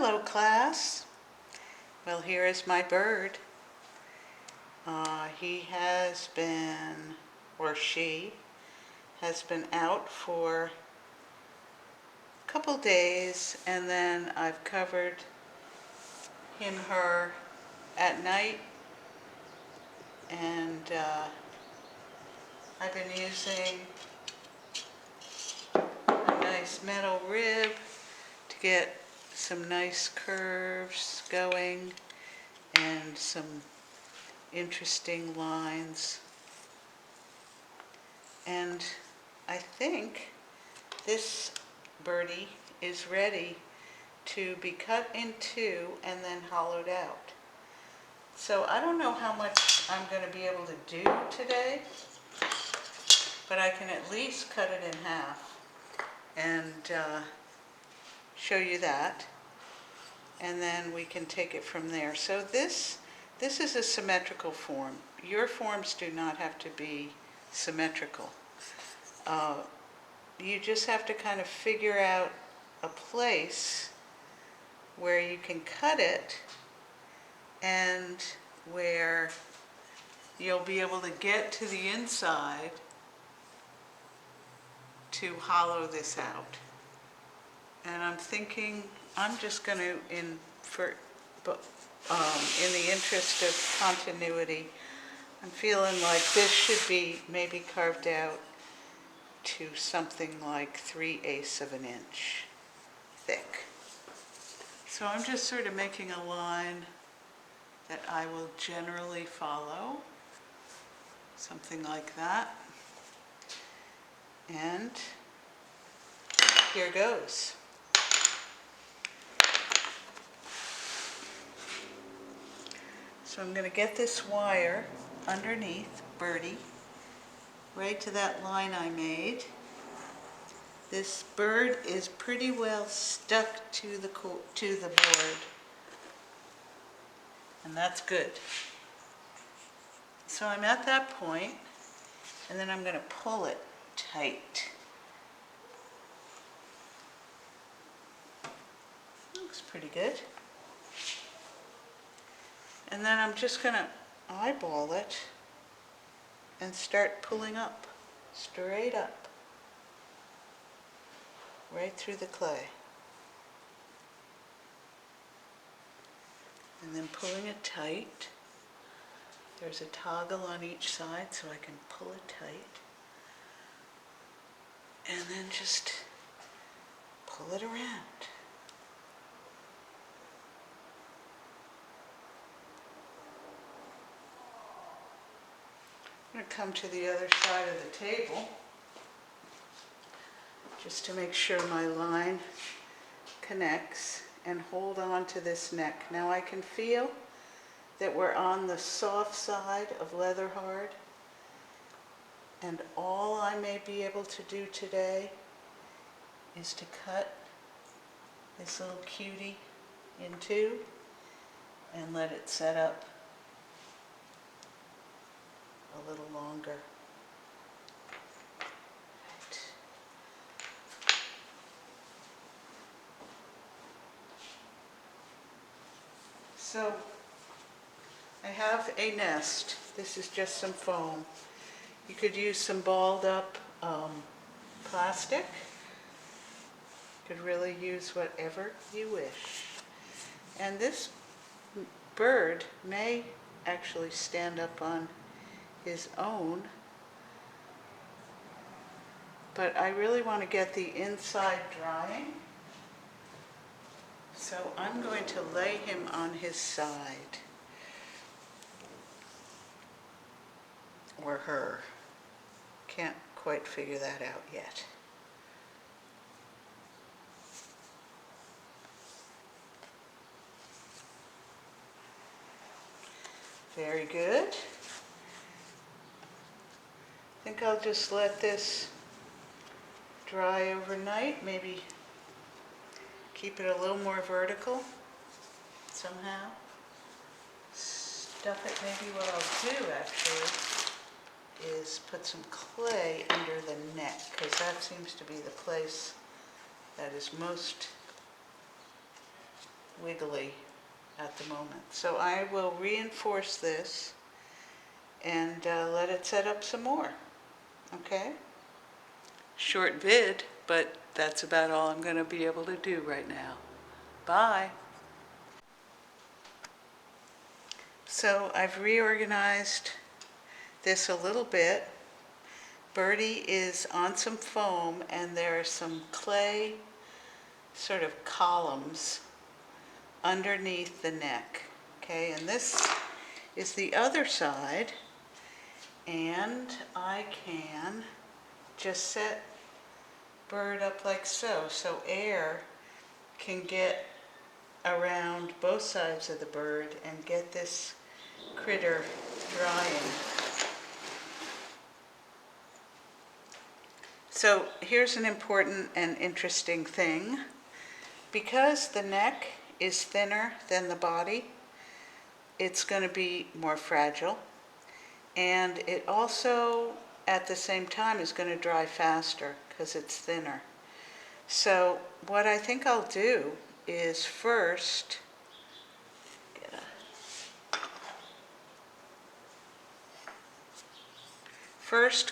Hello, class. Well, here is my bird. He has been, or she, has been out for a couple days, and then I've covered him, her at night, and I've been using a nice metal rib to get some nice curves going and some interesting lines. And I think this birdie is ready to be cut in two and then hollowed out. So I don't know how much I'm going to be able to do today, but I can at least cut it in half and show you that, and then we can take it from there. So this is a symmetrical form. Your forms do not have to be symmetrical. You just have to kind of figure out a place where you can cut it and where you'll be able to get to the inside to hollow this out. And I'm thinking I'm just going to, in the interest of continuity, I'm feeling like this should be maybe carved out to something like 3/8 of an inch thick. So I'm just sort of making a line that I will generally follow, something like that. And here goes. So I'm going to get this wire underneath Birdie, right to that line I made. This bird is pretty well stuck to the board, and that's good. So I'm at that point, and then I'm going to pull it tight. Looks pretty good. And then I'm just going to eyeball it and start pulling up, straight up, right through the clay. And then pulling it tight. There's a toggle on each side so I can pull it tight. And then just pull it around. I'm going to come to the other side of the table just to make sure my line connects, and hold on to this neck. Now I can feel that we're on the soft side of leather hard, and all I may be able to do today is to cut this little cutie in two and let it set up a little longer. Right. So I have a nest. This is just some foam. You could use some balled up plastic. You could really use whatever you wish. And this bird may actually stand up on his own, but I really want to get the inside drying. So I'm going to lay him on his side, or her. Can't quite figure that out yet. Very good. I think I'll just let this dry overnight, maybe keep it a little more vertical somehow. Stuff it. Maybe what I'll do actually is put some clay under the neck, because that seems to be the place that is most wiggly at the moment. So I will reinforce this and let it set up some more. Okay? Short vid, but that's about all I'm going to be able to do right now. Bye. So I've reorganized this a little bit. Birdie is on some foam and there are some clay sort of columns underneath the neck. Okay, and this is the other side, and I can just set Bird up like so, so air can get around both sides of the bird and get this critter drying. So here's an important and interesting thing. Because the neck is thinner than the body, it's going to be more fragile, and it also at the same time is going to dry faster because it's thinner. So what I think I'll do is first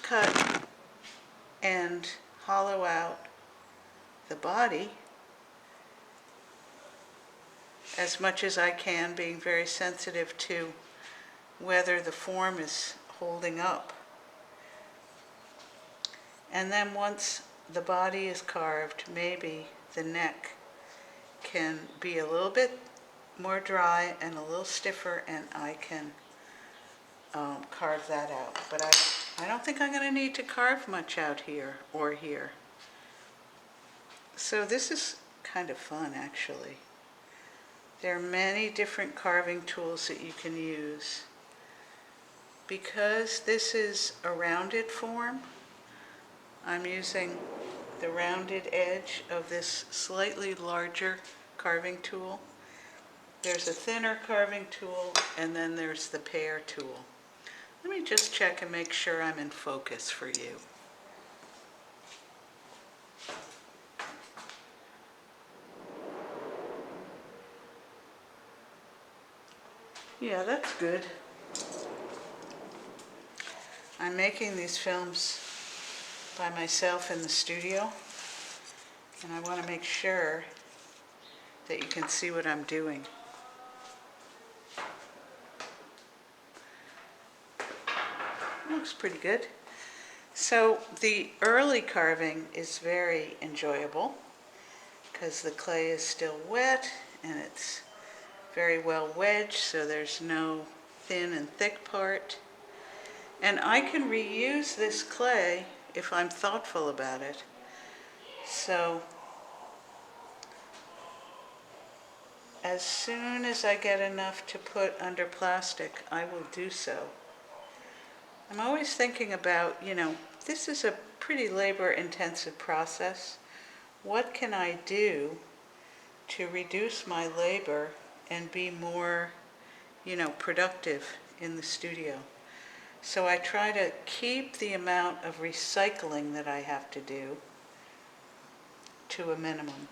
cut and hollow out the body as much as I can, being very sensitive to whether the form is holding up. And then once the body is carved, maybe the neck can be a little bit more dry and a little stiffer, and I can carve that out. But I don't think I'm going to need to carve much out here or here. So this is kind of fun, actually. There are many different carving tools that you can use. Because this is a rounded form, I'm using the rounded edge of this slightly larger carving tool. There's a thinner carving tool, and then there's the pear tool. Let me just check and make sure I'm in focus for you. Yeah, that's good. I'm making these films by myself in the studio, and I want to make sure that you can see what I'm doing. Looks pretty good. So the early carving is very enjoyable because the clay is still wet and it's very well wedged, so there's no thin and thick part. And I can reuse this clay if I'm thoughtful about it. So as soon as I get enough to put under plastic, I will do so. I'm always thinking about, this is a pretty labor-intensive process. What can I do to reduce my labor and be more, productive in the studio? So I try to keep the amount of recycling that I have to do to a minimum.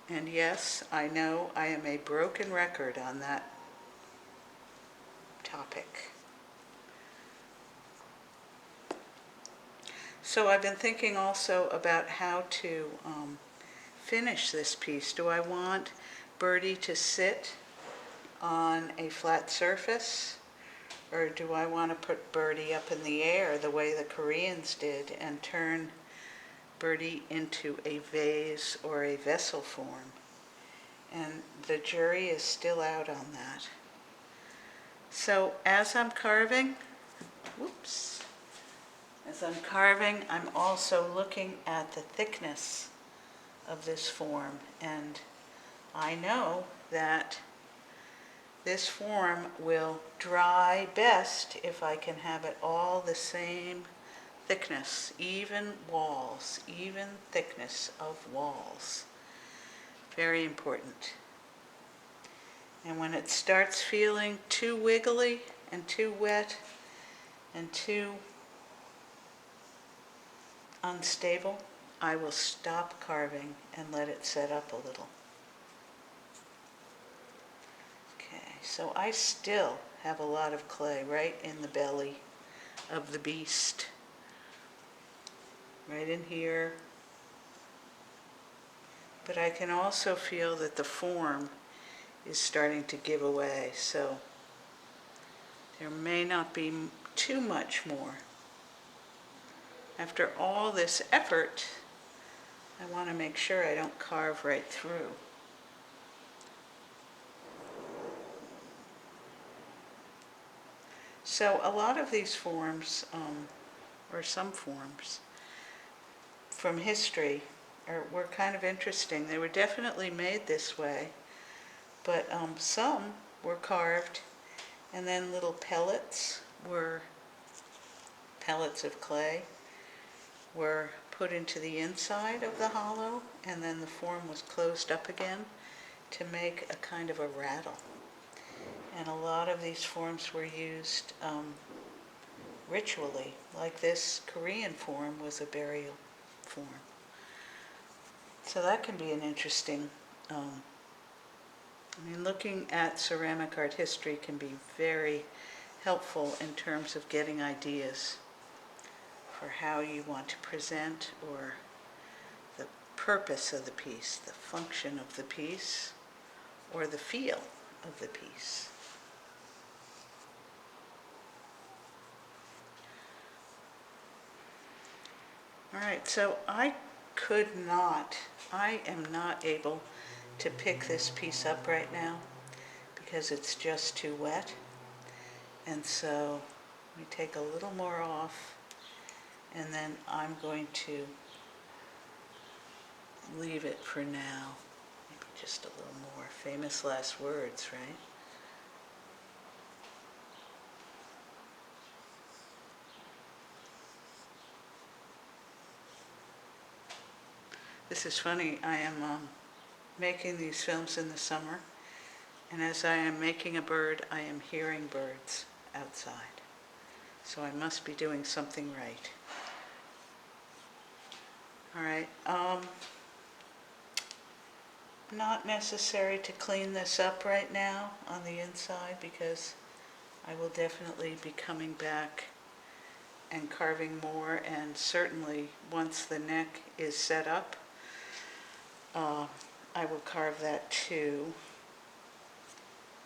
And yes, I know I am a broken record on that topic. So I've been thinking also about how to finish this piece. Do I want Birdie to sit on a flat surface, or do I want to put Birdie up in the air the way the Koreans did and turn Birdie into a vase or a vessel form? And the jury is still out on that. So as I'm carving, I'm also looking at the thickness of this form, and I know that this form will dry best if I can have it all the same thickness, even walls, even thickness of walls. Very important. And when it starts feeling too wiggly and too wet and too unstable, I will stop carving and let it set up a little. So I still have a lot of clay right in the belly of the beast. Right in here. But I can also feel that the form is starting to give away, so there may not be too much more. After all this effort, I want to make sure I don't carve right through. So a lot of these forms, or some forms from history, were kind of interesting. They were definitely made this way, but some were carved, and then little pellets of clay were put into the inside of the hollow, and then the form was closed up again to make a kind of a rattle. And a lot of these forms were used ritually, like this Korean form was a burial form. So that can be an interesting, looking at ceramic art history can be very helpful in terms of getting ideas for how you want to present, or the purpose of the piece, the function of the piece, or the feel of the piece. All right, so I am not able to pick this piece up right now because it's just too wet. And so let me take a little more off, and then I'm going to leave it for now. Maybe just a little more. Famous last words, right? This is funny. I am making these films in the summer, and as I am making a bird, I am hearing birds outside. So I must be doing something right. All right. Not necessary to clean this up right now on the inside, because I will definitely be coming back and carving more, and certainly once the neck is set up, I will carve that too.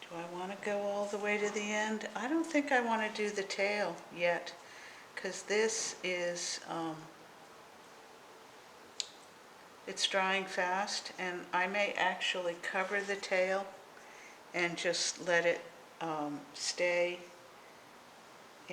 Do I want to go all the way to the end? I don't think I want to do the tail yet, because this is, it's drying fast, and I may actually cover the tail and just let it stay